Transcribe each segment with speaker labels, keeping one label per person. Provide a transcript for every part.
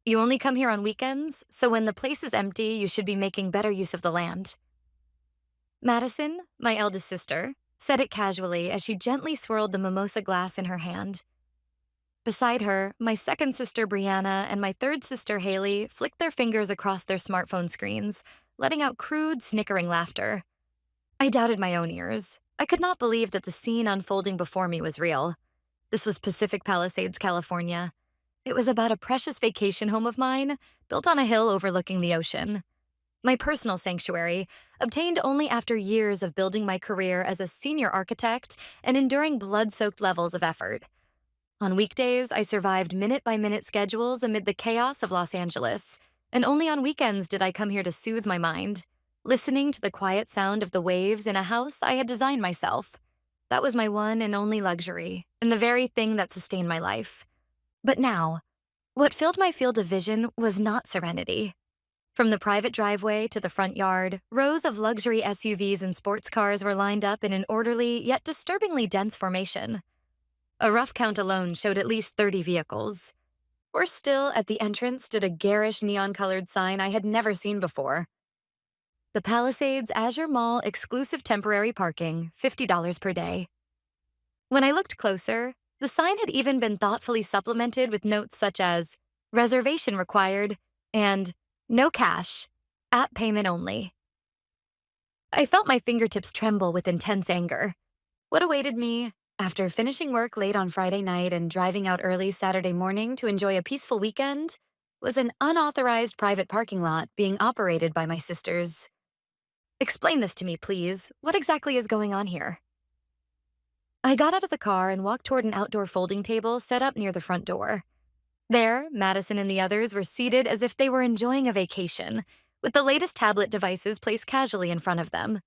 Speaker 1: You only come here on weekends, so when the place is empty, you should be making better use of the land. Madison, my eldest sister, said it casually as she gently swirled the mimosa glass in her hand. Beside her, my second sister Brianna and my third sister Haley flicked their fingers across their smartphone screens, letting out crude, snickering laughter. I doubted my own ears. I could not believe that the scene unfolding before me was real. This was Pacific Palisades, California. It was about a precious vacation home of mine, built on a hill overlooking the ocean. My personal sanctuary, obtained only after years of building my career as a senior architect and enduring blood-soaked levels of effort. On weekdays, I survived minute-by-minute schedules amid the chaos of Los Angeles, and only on weekends did I come here to soothe my mind, listening to the quiet sound of the waves in a house I had designed myself. That was my one and only luxury, and the very thing that sustained my life. But now, what filled my field of vision was not serenity. From the private driveway to the front yard, rows of luxury SUVs and sports cars were lined up in an orderly yet disturbingly dense formation. A rough count alone showed at least 30 vehicles. Worse still, at the entrance stood a garish neon-colored sign I had never seen before. The Palisades Azure Mall exclusive temporary parking, $50 per day. When I looked closer, the sign had even been thoughtfully supplemented with notes such as, reservation required, and no cash, app payment only. I felt my fingertips tremble with intense anger. What awaited me, after finishing work late on Friday night and driving out early Saturday morning to enjoy a peaceful weekend, was an unauthorized private parking lot being operated by my sisters. Explain this to me, please. What exactly is going on here? I got out of the car and walked toward an outdoor folding table set up near the front door. There, Madison and the others were seated as if they were enjoying a vacation, with the latest tablet devices placed casually in front of them.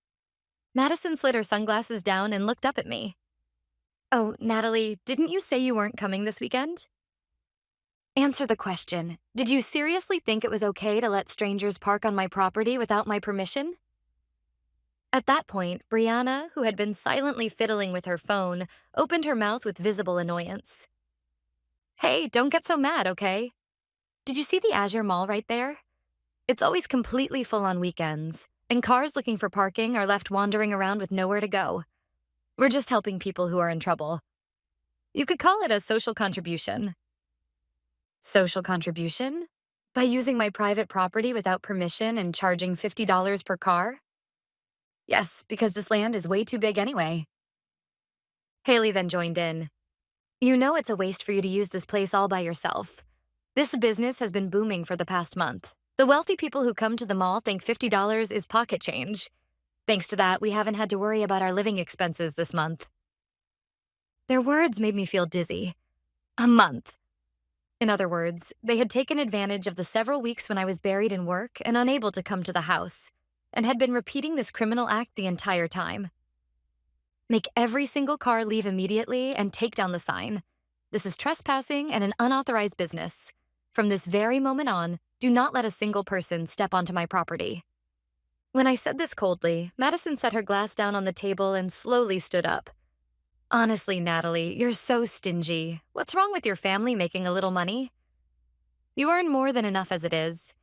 Speaker 1: Madison slid her sunglasses down and looked up at me. Oh, Natalie, didn't you say you weren't coming this weekend? Answer the question. Did you seriously think it was okay to let strangers park on my property without my permission? At that point, Brianna, who had been silently fiddling with her phone, opened her mouth with visible annoyance. Hey, don't get so mad, okay? Did you see the Azure Mall right there? It's always completely full on weekends, and cars looking for parking are left wandering around with nowhere to go. We're just helping people who are in trouble. You could call it a social contribution. Social contribution? By using my private property without permission and charging $50 per car? Yes, because this land is way too big anyway. Haley then joined in. You know it's a waste for you to use this place all by yourself. This business has been booming for the past month. The wealthy people who come to the mall think $50 is pocket change. Thanks to that, we haven't had to worry about our living expenses this month. Their words made me feel dizzy. A month. In other words, they had taken advantage of the several weeks when I was buried in work and unable to come to the house, and had been repeating this criminal act the entire time. Make every single car leave immediately and take down the sign. This is trespassing and an unauthorized business. From this very moment on, do not let a single person step onto my property. When I said this coldly, Madison set her glass down on the table and slowly stood up. Honestly, Natalie, you're so stingy. What's wrong with your family making a little money? You earn more than enough as it is.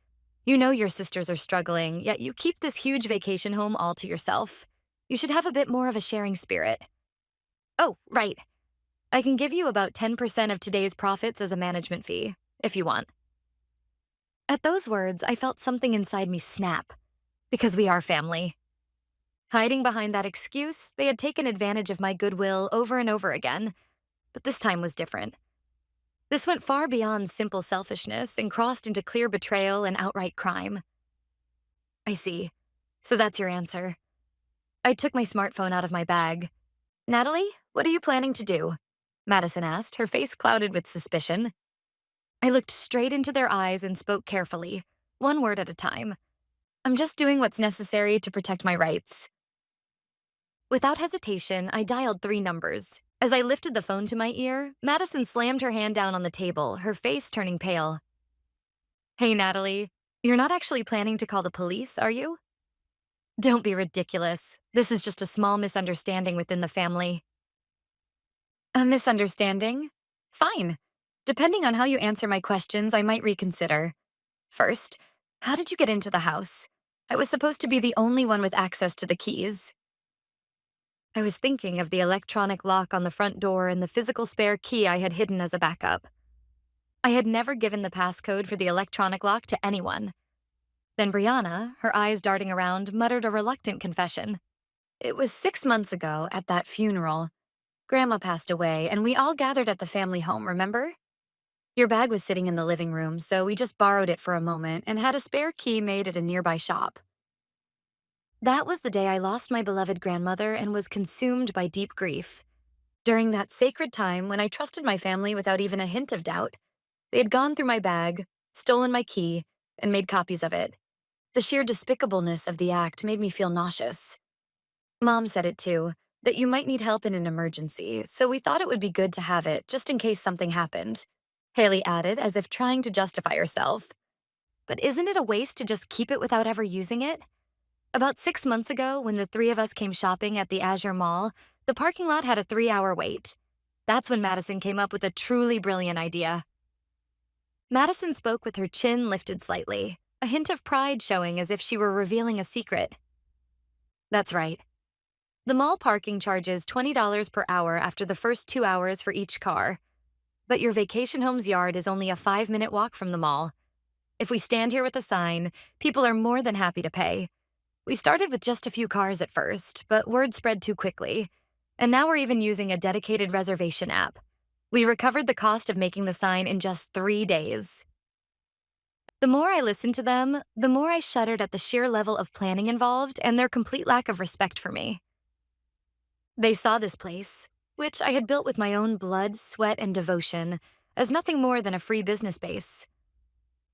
Speaker 1: You know your sisters are struggling, yet you keep this huge vacation home all to yourself. You should have a bit more of a sharing spirit. Oh, right. I can give you about 10% of today's profits as a management fee, if you want. At those words, I felt something inside me snap. Because we are family. Hiding behind that excuse, they had taken advantage of my goodwill over and over again, but this time was different. This went far beyond simple selfishness and crossed into clear betrayal and outright crime. I see. So that's your answer. I took my smartphone out of my bag. Natalie, what are you planning to do? Madison asked, her face clouded with suspicion. I looked straight into their eyes and spoke carefully, one word at a time. I'm just doing what's necessary to protect my rights. Without hesitation, I dialed 3 numbers. As I lifted the phone to my ear, Madison slammed her hand down on the table, her face turning pale. Hey, Natalie, you're not actually planning to call the police, are you? Don't be ridiculous. This is just a small misunderstanding within the family. A misunderstanding? Fine. Depending on how you answer my questions, I might reconsider. First, how did you get into the house? I was supposed to be the only one with access to the keys. I was thinking of the electronic lock on the front door and the physical spare key I had hidden as a backup. I had never given the passcode for the electronic lock to anyone. Then Brianna, her eyes darting around, muttered a reluctant confession. It was 6 months ago at that funeral. Grandma passed away, and we all gathered at the family home, remember? Your bag was sitting in the living room, so we just borrowed it for a moment and had a spare key made at a nearby shop. That was the day I lost my beloved grandmother and was consumed by deep grief. During that sacred time when I trusted my family without even a hint of doubt, they had gone through my bag, stolen my key, and made copies of it. The sheer despicableness of the act made me feel nauseous. Mom said it too, that you might need help in an emergency, so we thought it would be good to have it just in case something happened. Haley added, as if trying to justify herself. But isn't it a waste to just keep it without ever using it? About 6 months ago, when the three of us came shopping at the Azure Mall, the parking lot had a 3-hour wait. That's when Madison came up with a truly brilliant idea. Madison spoke with her chin lifted slightly, a hint of pride showing as if she were revealing a secret. That's right. The mall parking charges $20 per hour after the first 2 hours for each car. But your vacation home's yard is only a 5-minute walk from the mall. If we stand here with a sign, people are more than happy to pay. We started with just a few cars at first, but word spread too quickly. And now we're even using a dedicated reservation app. We recovered the cost of making the sign in just 3 days. The more I listened to them, the more I shuddered at the sheer level of planning involved and their complete lack of respect for me. They saw this place, which I had built with my own blood, sweat, and devotion, as nothing more than a free business base.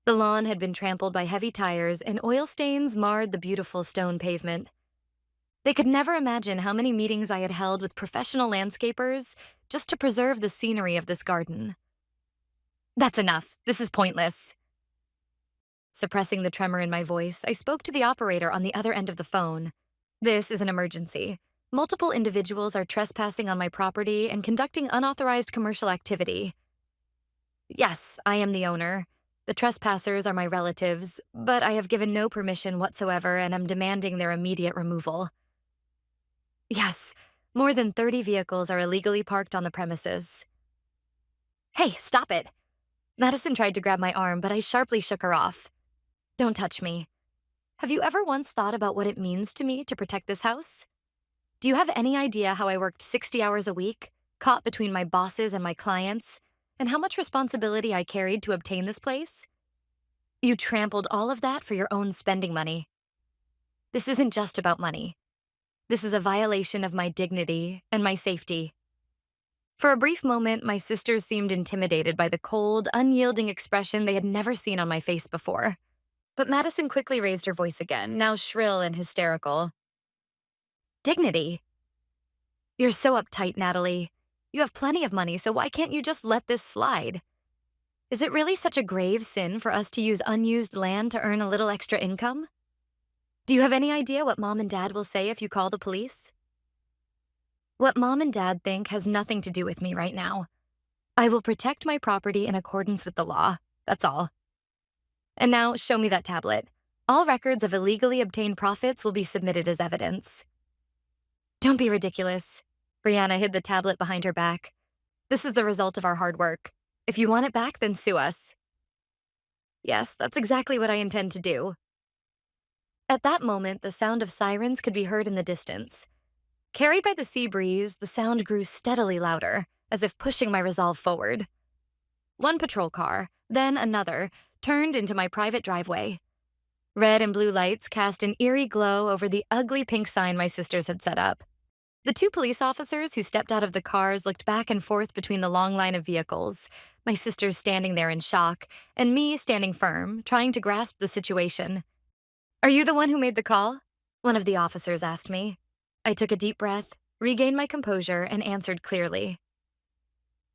Speaker 1: The lawn had been trampled by heavy tires, and oil stains marred the beautiful stone pavement. They could never imagine how many meetings I had held with professional landscapers just to preserve the scenery of this garden. That's enough. This is pointless. Suppressing the tremor in my voice, I spoke to the operator on the other end of the phone. This is an emergency. Multiple individuals are trespassing on my property and conducting unauthorized commercial activity. Yes, I am the owner. The trespassers are my relatives, but I have given no permission whatsoever and am demanding their immediate removal. Yes, more than 30 vehicles are illegally parked on the premises. Hey, stop it! Madison tried to grab my arm, but I sharply shook her off. Don't touch me. Have you ever once thought about what it means to me to protect this house? Do you have any idea how I worked 60 hours a week, caught between my bosses and my clients, and how much responsibility I carried to obtain this place? You trampled all of that for your own spending money. This isn't just about money. This is a violation of my dignity and my safety. For a brief moment, my sisters seemed intimidated by the cold, unyielding expression they had never seen on my face before. But Madison quickly raised her voice again, now shrill and hysterical. Dignity? You're so uptight, Natalie. You have plenty of money, so why can't you just let this slide? Is it really such a grave sin for us to use unused land to earn a little extra income? Do you have any idea what Mom and Dad will say if you call the police? What Mom and Dad think has nothing to do with me right now. I will protect my property in accordance with the law, that's all. And now, show me that tablet. All records of illegally obtained profits will be submitted as evidence. Don't be ridiculous. Brianna hid the tablet behind her back. This is the result of our hard work. If you want it back, then sue us. Yes, that's exactly what I intend to do. At that moment, the sound of sirens could be heard in the distance. Carried by the sea breeze, the sound grew steadily louder, as if pushing my resolve forward. One patrol car, then another, turned into my private driveway. Red and blue lights cast an eerie glow over the ugly pink sign my sisters had set up. The 2 police officers who stepped out of the cars looked back and forth between the long line of vehicles, my sisters standing there in shock, and me standing firm, trying to grasp the situation. Are you the one who made the call? One of the officers asked me. I took a deep breath, regained my composure, and answered clearly.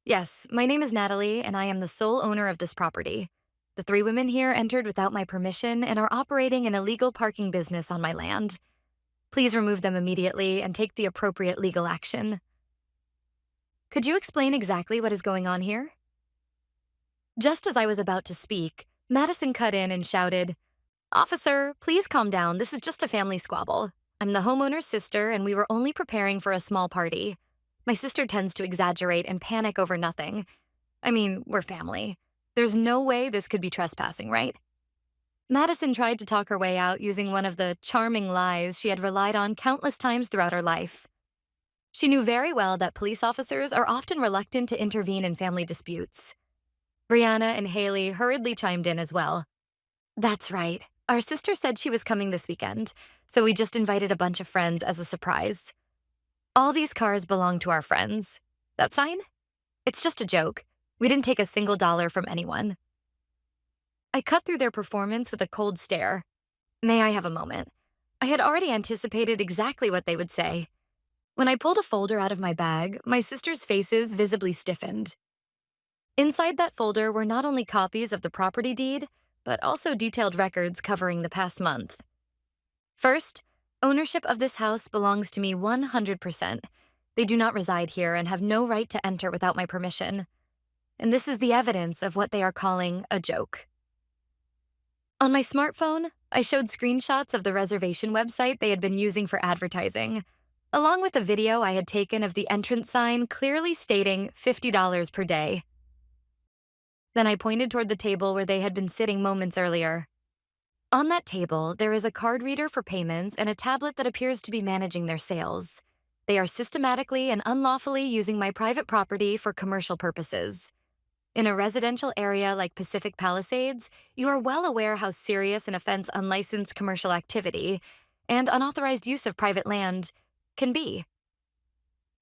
Speaker 1: Yes, my name is Natalie, and I am the sole owner of this property. The 3 women here entered without my permission and are operating an illegal parking business on my land. Please remove them immediately and take the appropriate legal action. Could you explain exactly what is going on here? Just as I was about to speak, Madison cut in and shouted, "Officer, please calm down. This is just a family squabble. I'm the homeowner's sister, and we were only preparing for a small party. My sister tends to exaggerate and panic over nothing. I mean, we're family. There's no way this could be trespassing, right?" Madison tried to talk her way out using one of the charming lies she had relied on countless times throughout her life. She knew very well that police officers are often reluctant to intervene in family disputes. Brianna and Haley hurriedly chimed in as well. "That's right. Our sister said she was coming this weekend, so we just invited a bunch of friends as a surprise. All these cars belong to our friends. That sign? It's just a joke. We didn't take a single dollar from anyone." I cut through their performance with a cold stare. May I have a moment? I had already anticipated exactly what they would say. When I pulled a folder out of my bag, my sister's faces visibly stiffened. Inside that folder were not only copies of the property deed, but also detailed records covering the past month. First, ownership of this house belongs to me 100%. They do not reside here and have no right to enter without my permission. And this is the evidence of what they are calling a joke. On my smartphone, I showed screenshots of the reservation website they had been using for advertising, along with a video I had taken of the entrance sign clearly stating $50 per day. Then I pointed toward the table where they had been sitting moments earlier. On that table, there is a card reader for payments and a tablet that appears to be managing their sales. They are systematically and unlawfully using my private property for commercial purposes. In a residential area like Pacific Palisades, you are well aware how serious an offense unlicensed commercial activity and unauthorized use of private land can be.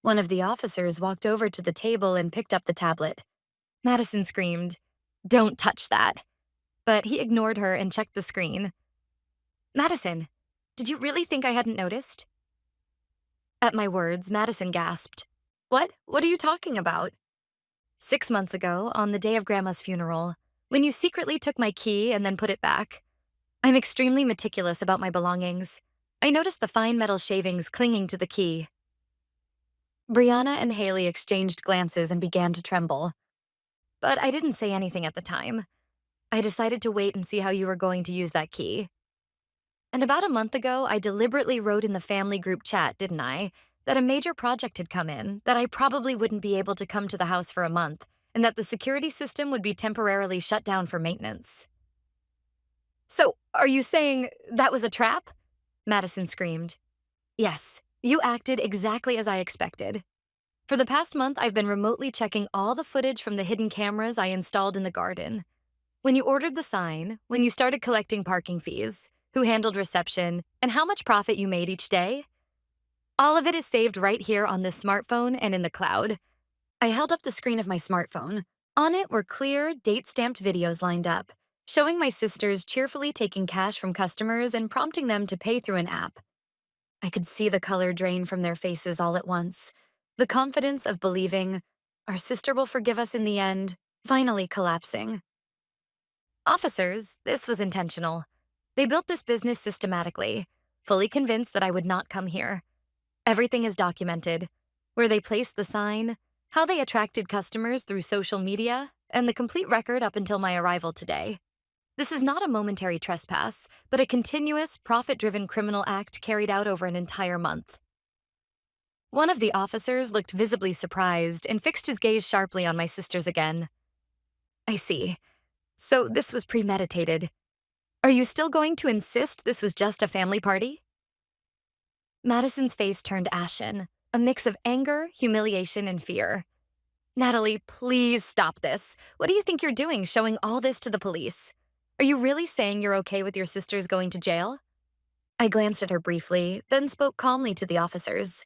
Speaker 1: One of the officers walked over to the table and picked up the tablet. Madison screamed, "Don't touch that." But he ignored her and checked the screen. "Madison, did you really think I hadn't noticed?" At my words, Madison gasped. "What? What are you talking about?" "6 months ago, on the day of Grandma's funeral, when you secretly took my key and then put it back. I'm extremely meticulous about my belongings. I noticed the fine metal shavings clinging to the key." Brianna and Haley exchanged glances and began to tremble. But I didn't say anything at the time. I decided to wait and see how you were going to use that key. And about a month ago, I deliberately wrote in the family group chat, didn't I, that a major project had come in, that I probably wouldn't be able to come to the house for a month, and that the security system would be temporarily shut down for maintenance. "So, are you saying that was a trap?" Madison screamed. "Yes, you acted exactly as I expected. For the past month, I've been remotely checking all the footage from the hidden cameras I installed in the garden. When you ordered the sign, when you started collecting parking fees, who handled reception, and how much profit you made each day, all of it is saved right here on this smartphone and in the cloud." I held up the screen of my smartphone. On it were clear, date-stamped videos lined up, showing my sisters cheerfully taking cash from customers and prompting them to pay through an app. I could see the color drain from their faces all at once. The confidence of believing, our sister will forgive us in the end, finally collapsing. Officers, this was intentional. They built this business systematically, fully convinced that I would not come here. Everything is documented: where they placed the sign, how they attracted customers through social media, and the complete record up until my arrival today. This is not a momentary trespass, but a continuous, profit-driven criminal act carried out over an entire month. One of the officers looked visibly surprised and fixed his gaze sharply on my sisters again. "I see. So this was premeditated. Are you still going to insist this was just a family party?" Madison's face turned ashen, a mix of anger, humiliation, and fear. "Natalie, please stop this. What do you think you're doing, showing all this to the police? Are you really saying you're okay with your sisters going to jail?" I glanced at her briefly, then spoke calmly to the officers.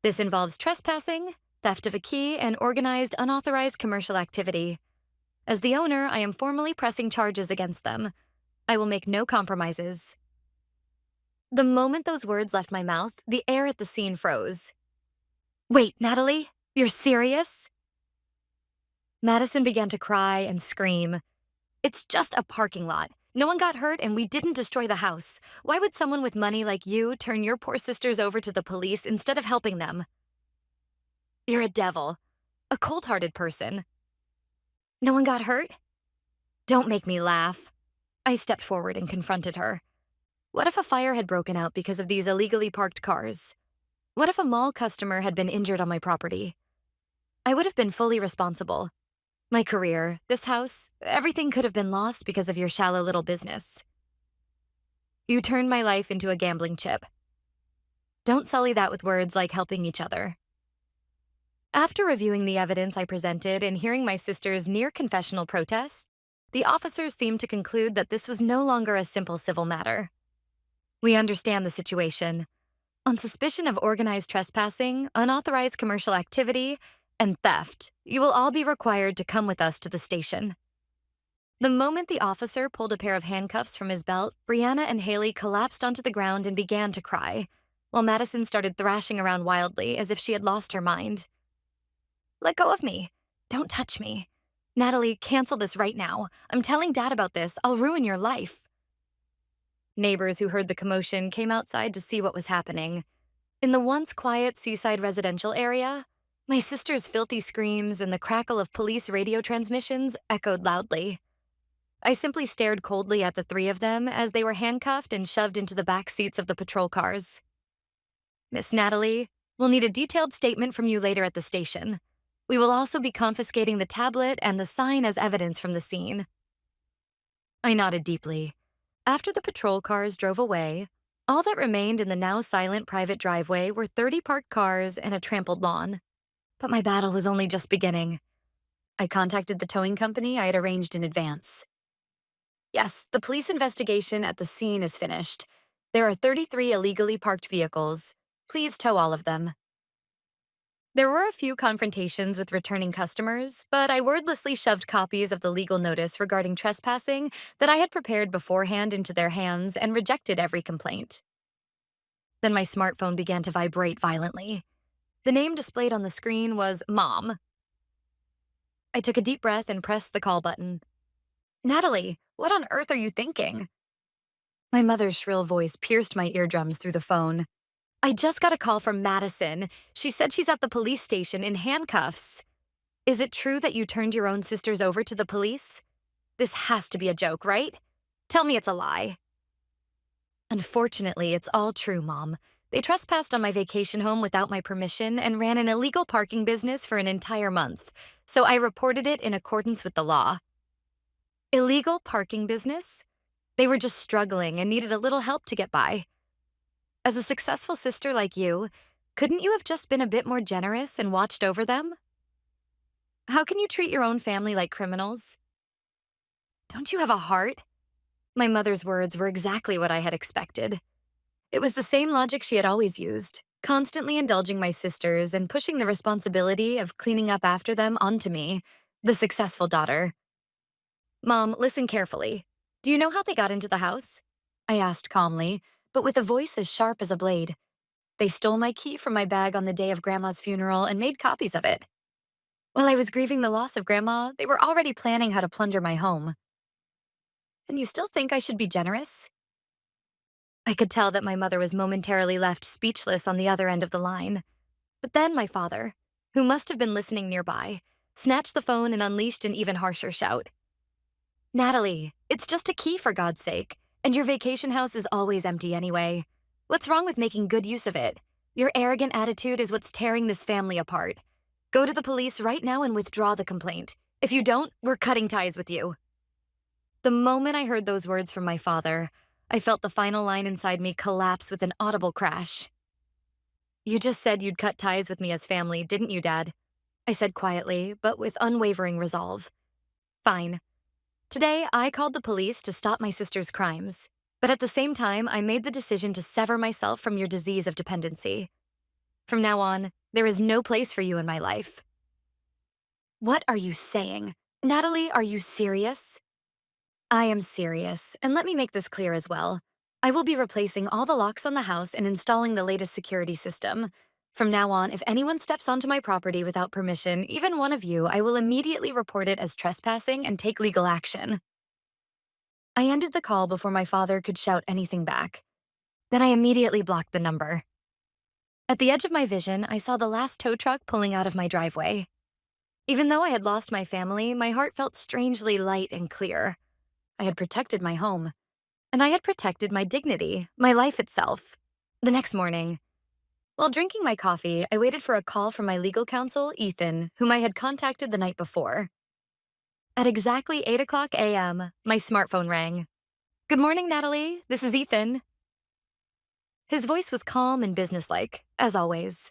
Speaker 1: "This involves trespassing, theft of a key, and organized, unauthorized commercial activity. As the owner, I am formally pressing charges against them. I will make no compromises." The moment those words left my mouth, the air at the scene froze. "Wait, Natalie, you're serious?" Madison began to cry and scream. "It's just a parking lot. No one got hurt and we didn't destroy the house. Why would someone with money like you turn your poor sisters over to the police instead of helping them? You're a devil, a cold-hearted person." No one got hurt? Don't make me laugh. I stepped forward and confronted her. What if a fire had broken out because of these illegally parked cars? What if a mall customer had been injured on my property? I would have been fully responsible. My career, this house, everything could have been lost because of your shallow little business. You turned my life into a gambling chip. Don't sully that with words like helping each other. After reviewing the evidence I presented and hearing my sister's near confessional protest, the officers seemed to conclude that this was no longer a simple civil matter. We understand the situation. On suspicion of organized trespassing, unauthorized commercial activity, and theft, you will all be required to come with us to the station. The moment the officer pulled a pair of handcuffs from his belt, Brianna and Haley collapsed onto the ground and began to cry, while Madison started thrashing around wildly as if she had lost her mind. Let go of me. Don't touch me. Natalie, cancel this right now. I'm telling Dad about this. I'll ruin your life. Neighbors who heard the commotion came outside to see what was happening. In the once quiet seaside residential area, my sister's filthy screams and the crackle of police radio transmissions echoed loudly. I simply stared coldly at the three of them as they were handcuffed and shoved into the back seats of the patrol cars. Miss Natalie, we'll need a detailed statement from you later at the station. We will also be confiscating the tablet and the sign as evidence from the scene. I nodded deeply. After the patrol cars drove away, all that remained in the now silent private driveway were 30 parked cars and a trampled lawn. But my battle was only just beginning. I contacted the towing company I had arranged in advance. Yes, the police investigation at the scene is finished. There are 33 illegally parked vehicles. Please tow all of them. There were a few confrontations with returning customers, but I wordlessly shoved copies of the legal notice regarding trespassing that I had prepared beforehand into their hands and rejected every complaint. Then my smartphone began to vibrate violently. The name displayed on the screen was Mom. I took a deep breath and pressed the call button. Natalie, what on earth are you thinking? My mother's shrill voice pierced my eardrums through the phone. I just got a call from Madison. She said she's at the police station in handcuffs. Is it true that you turned your own sisters over to the police? This has to be a joke, right? Tell me it's a lie. Unfortunately, it's all true, Mom. They trespassed on my vacation home without my permission and ran an illegal parking business for an entire month, so I reported it in accordance with the law. Illegal parking business? They were just struggling and needed a little help to get by. As a successful sister like you, couldn't you have just been a bit more generous and watched over them? How can you treat your own family like criminals? Don't you have a heart? My mother's words were exactly what I had expected. It was the same logic she had always used, constantly indulging my sisters and pushing the responsibility of cleaning up after them onto me, the successful daughter. Mom, listen carefully. Do you know how they got into the house? I asked calmly, but with a voice as sharp as a blade. They stole my key from my bag on the day of Grandma's funeral and made copies of it. While I was grieving the loss of Grandma, they were already planning how to plunder my home. And you still think I should be generous? I could tell that my mother was momentarily left speechless on the other end of the line. But then my father, who must have been listening nearby, snatched the phone and unleashed an even harsher shout. Natalie, it's just a key for God's sake, and your vacation house is always empty anyway. What's wrong with making good use of it? Your arrogant attitude is what's tearing this family apart. Go to the police right now and withdraw the complaint. If you don't, we're cutting ties with you. The moment I heard those words from my father, I felt the final line inside me collapse with an audible crash. You just said you'd cut ties with me as family, didn't you, Dad? I said quietly, but with unwavering resolve. Fine. Today, I called the police to stop my sister's crimes, but at the same time, I made the decision to sever myself from your disease of dependency. From now on, there is no place for you in my life. What are you saying? Natalie, are you serious? I am serious, and let me make this clear as well. I will be replacing all the locks on the house and installing the latest security system. From now on, if anyone steps onto my property without permission, even one of you, I will immediately report it as trespassing and take legal action. I ended the call before my father could shout anything back. Then I immediately blocked the number. At the edge of my vision, I saw the last tow truck pulling out of my driveway. Even though I had lost my family, my heart felt strangely light and clear. I had protected my home, and I had protected my dignity, my life itself. The next morning, while drinking my coffee, I waited for a call from my legal counsel, Ethan, whom I had contacted the night before. At exactly 8 o'clock a.m., my smartphone rang. "Good morning, Natalie. This is Ethan." His voice was calm and businesslike, as always.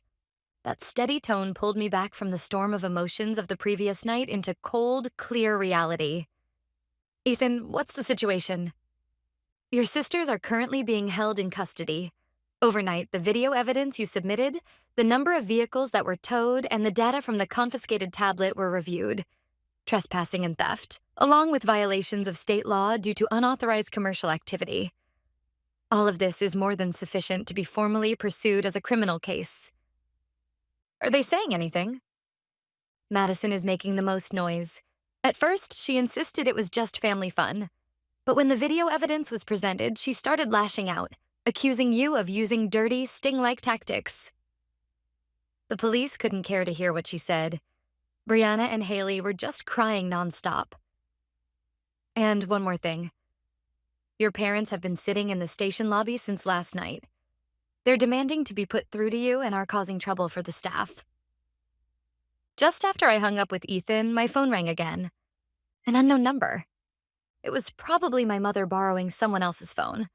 Speaker 1: That steady tone pulled me back from the storm of emotions of the previous night into cold, clear reality. "Ethan, what's the situation?" "Your sisters are currently being held in custody. Overnight, the video evidence you submitted, the number of vehicles that were towed, and the data from the confiscated tablet were reviewed. Trespassing and theft, along with violations of state law due to unauthorized commercial activity. All of this is more than sufficient to be formally pursued as a criminal case." "Are they saying anything?" "Madison is making the most noise. At first, she insisted it was just family fun. But when the video evidence was presented, she started lashing out, accusing you of using dirty, sting-like tactics." The police couldn't care to hear what she said. Brianna and Haley were just crying nonstop. "And one more thing. Your parents have been sitting in the station lobby since last night. They're demanding to be put through to you and are causing trouble for the staff." Just after I hung up with Ethan, my phone rang again. An unknown number. It was probably my mother borrowing someone else's phone.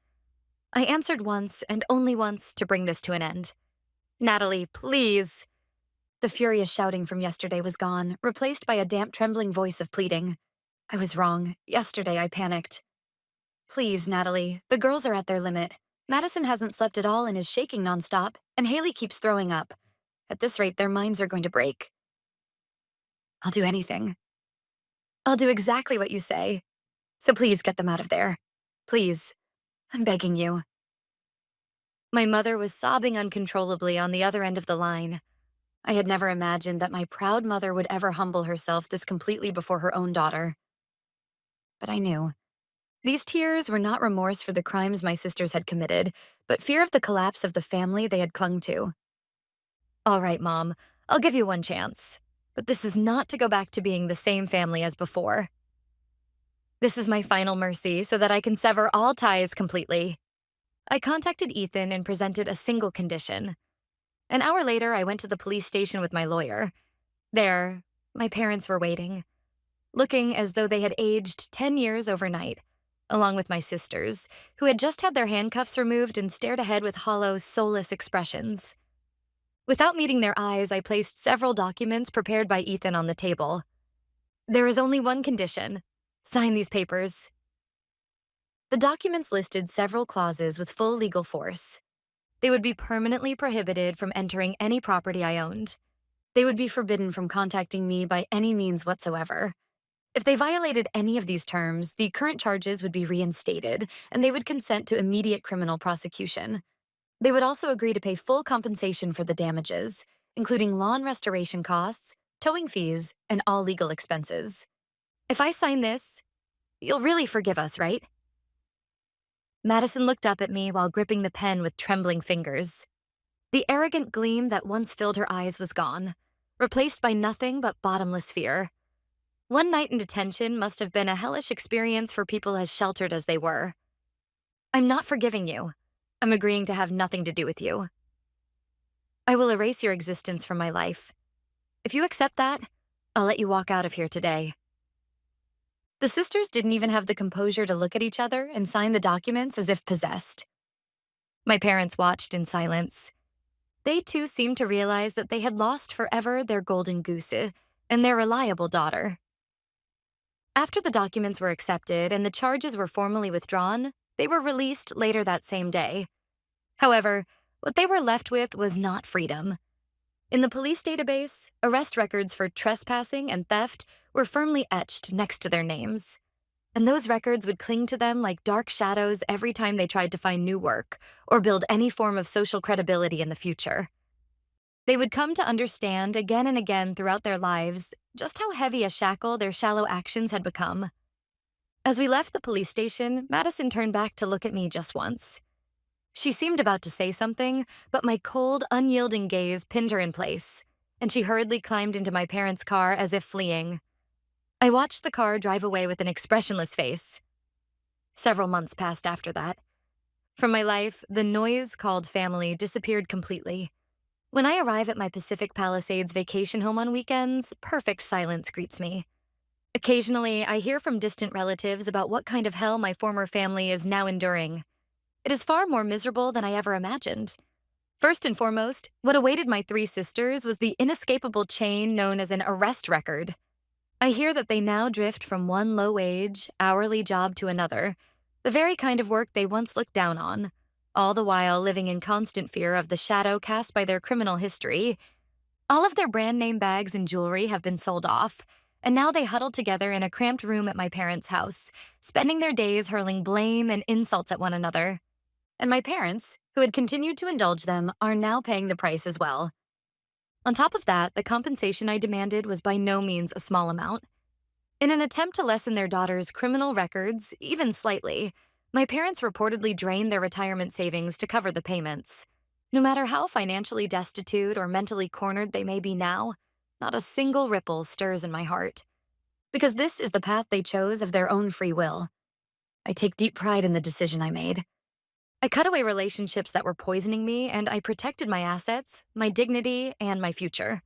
Speaker 1: I answered once and only once to bring this to an end. "Natalie, please." The furious shouting from yesterday was gone, replaced by a damp, trembling voice of pleading. I was wrong. Yesterday I panicked. "Please, Natalie, the girls are at their limit. Madison hasn't slept at all and is shaking nonstop, and Haley keeps throwing up. At this rate, their minds are going to break." "I'll do anything. I'll do exactly what you say. So please get them out of there. Please. I'm begging you." My mother was sobbing uncontrollably on the other end of the line. I had never imagined that my proud mother would ever humble herself this completely before her own daughter. But I knew. These tears were not remorse for the crimes my sisters had committed, but fear of the collapse of the family they had clung to. "All right, Mom, I'll give you one chance. But this is not to go back to being the same family as before. This is my final mercy so that I can sever all ties completely." I contacted Ethan and presented a single condition. An hour later, I went to the police station with my lawyer. There, my parents were waiting, looking as though they had aged 10 years overnight, along with my sisters, who had just had their handcuffs removed and stared ahead with hollow, soulless expressions. Without meeting their eyes, I placed several documents prepared by Ethan on the table. "There is only one condition. Sign these papers." The documents listed several clauses with full legal force. They would be permanently prohibited from entering any property I owned. They would be forbidden from contacting me by any means whatsoever. If they violated any of these terms, the current charges would be reinstated, and they would consent to immediate criminal prosecution. They would also agree to pay full compensation for the damages, including lawn restoration costs, towing fees, and all legal expenses. "If I sign this, you'll really forgive us, right?" Madison looked up at me while gripping the pen with trembling fingers. The arrogant gleam that once filled her eyes was gone, replaced by nothing but bottomless fear. One night in detention must have been a hellish experience for people as sheltered as they were. "I'm not forgiving you. I'm agreeing to have nothing to do with you. I will erase your existence from my life. If you accept that, I'll let you walk out of here today." The sisters didn't even have the composure to look at each other and sign the documents as if possessed. My parents watched in silence. They too seemed to realize that they had lost forever their golden goose and their reliable daughter. After the documents were accepted and the charges were formally withdrawn, they were released later that same day. However, what they were left with was not freedom. In the police database, arrest records for trespassing and theft were firmly etched next to their names. And those records would cling to them like dark shadows every time they tried to find new work or build any form of social credibility in the future. They would come to understand again and again throughout their lives just how heavy a shackle their shallow actions had become. As we left the police station, Madison turned back to look at me just once. She seemed about to say something, but my cold, unyielding gaze pinned her in place, and she hurriedly climbed into my parents' car as if fleeing. I watched the car drive away with an expressionless face. Several months passed after that. From my life, the noise called family disappeared completely. When I arrive at my Pacific Palisades vacation home on weekends, perfect silence greets me. Occasionally, I hear from distant relatives about what kind of hell my former family is now enduring. It is far more miserable than I ever imagined. First and foremost, what awaited my three sisters was the inescapable chain known as an arrest record. I hear that they now drift from one low-wage, hourly job to another, the very kind of work they once looked down on, all the while living in constant fear of the shadow cast by their criminal history. All of their brand name bags and jewelry have been sold off, and now they huddle together in a cramped room at my parents' house, spending their days hurling blame and insults at one another. And my parents, who had continued to indulge them, are now paying the price as well. On top of that, the compensation I demanded was by no means a small amount. In an attempt to lessen their daughter's criminal records, even slightly, my parents reportedly drained their retirement savings to cover the payments. No matter how financially destitute or mentally cornered they may be now, not a single ripple stirs in my heart. Because this is the path they chose of their own free will. I take deep pride in the decision I made. I cut away relationships that were poisoning me, and I protected my assets, my dignity, and my future.